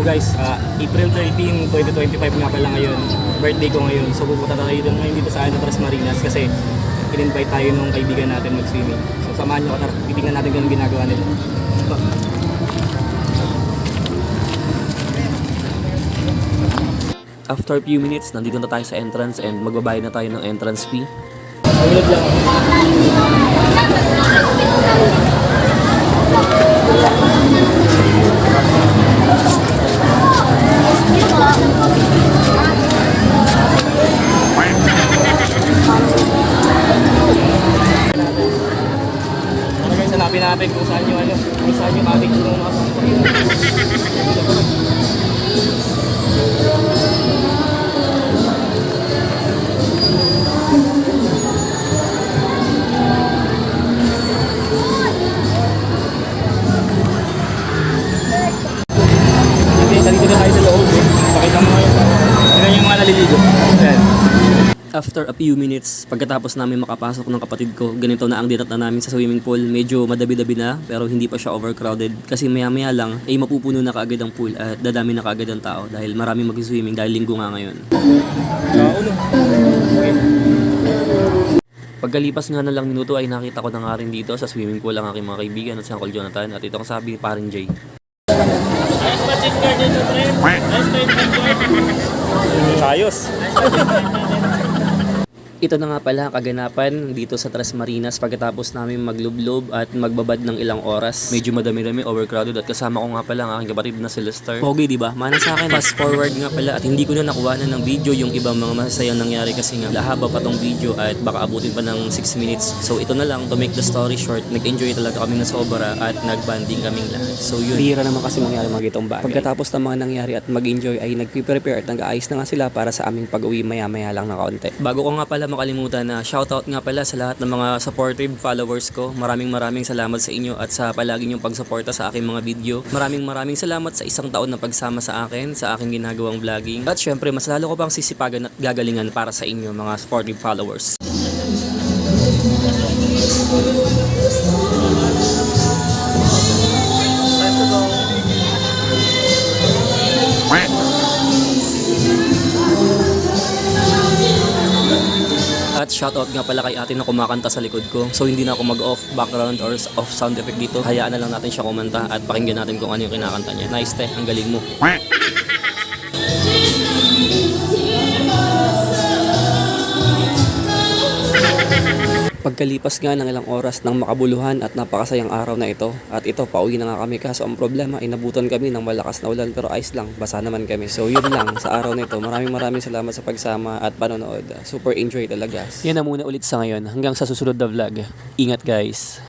So guys, April 13, 2025 nga pala ngayon. Birthday ko ngayon. So pupunta tayo ngayon dito sa Tres Marinas kasi in-invite tayo nung kaibigan natin mag-swimming. So samahan nyo ko, tara, titingnan natin kung ginagawa nila. After a few minutes, nandito na tayo sa entrance and magbabayad na tayo ng entrance fee. Pagulad lang. Ano guys, hanapin natin kung saan yung ating yung mga dito na tayo sa loob. Pakita mo ngayon. Tignan yung mga naliligo. Ayan. After a few minutes, pagkatapos namin makapasok ng kapatid ko, ganito na ang dinat na namin sa swimming pool. Medyo madabi-dabi na, pero hindi pa siya overcrowded. Kasi maya-maya lang, ay mapupuno na kaagad ang pool at dadami na kaagad ang tao dahil maraming mag-swimming dahil linggo nga ngayon. Pagkalipas nga na lang minuto ay nakita ko na nga rin dito sa swimming pool ang aking mga kaibigan at si Uncle Jonathan at ito ang sabi ni Paring Jay. Ayos. Ito na nga pala ang kaganapan dito sa Tres Marinas pagkatapos namin maglublob at magbabad ng ilang oras. Medyo madami-dami, overcrowded at kasama ko nga pala ang aking kapatid na si Lester. Pogi, diba? Mana sa akin. Fast forward nga pala at hindi ko na nakuha na ng video yung ibang mga masasayang nangyari kasi nga lahaba pa tong video at baka abutin pa ng 6 minutes. So ito na lang, to make the story short, nag-enjoy talaga kami na sobra at nag-banding kaming lahat. So yun. Bihira naman kasi mangyari mga gitong bagay. Pagkatapos ng mga nangyari at mag-enjoy ay nag-prepare at nag-aayos na nga sila para sa aming pag-uwi maya-maya lang na kaunti. Bago ko nga pala makalimutan na shoutout nga pala sa lahat ng mga supportive followers ko. Maraming salamat sa inyo at sa palagi nyong pagsuporta sa aking mga video. Maraming salamat sa isang taon na pagsama sa akin, sa aking ginagawang vlogging. At syempre, mas lalo ko pang sisipagan at gagalingan para sa inyo mga supportive followers. At shoutout nga pala kay ate na kumakanta sa likod ko. So hindi na ako mag-off background or off sound effect dito. Hayaan na lang natin siya kumanta at pakinggan natin kung ano yung kinakanta niya. Nice te, ang galing mo. Pagkalipas nga ng ilang oras ng makabuluhan at napakasayang araw na ito. At ito, pauwi na nga kami kaso ang problema ay nabutan kami ng malakas na ulan pero ayos lang, basa naman kami. So yun lang sa araw na ito. Maraming salamat sa pagsama at panonood. Super enjoy talaga. Yan na muna ulit sa ngayon. Hanggang sa susunod na vlog. Ingat guys.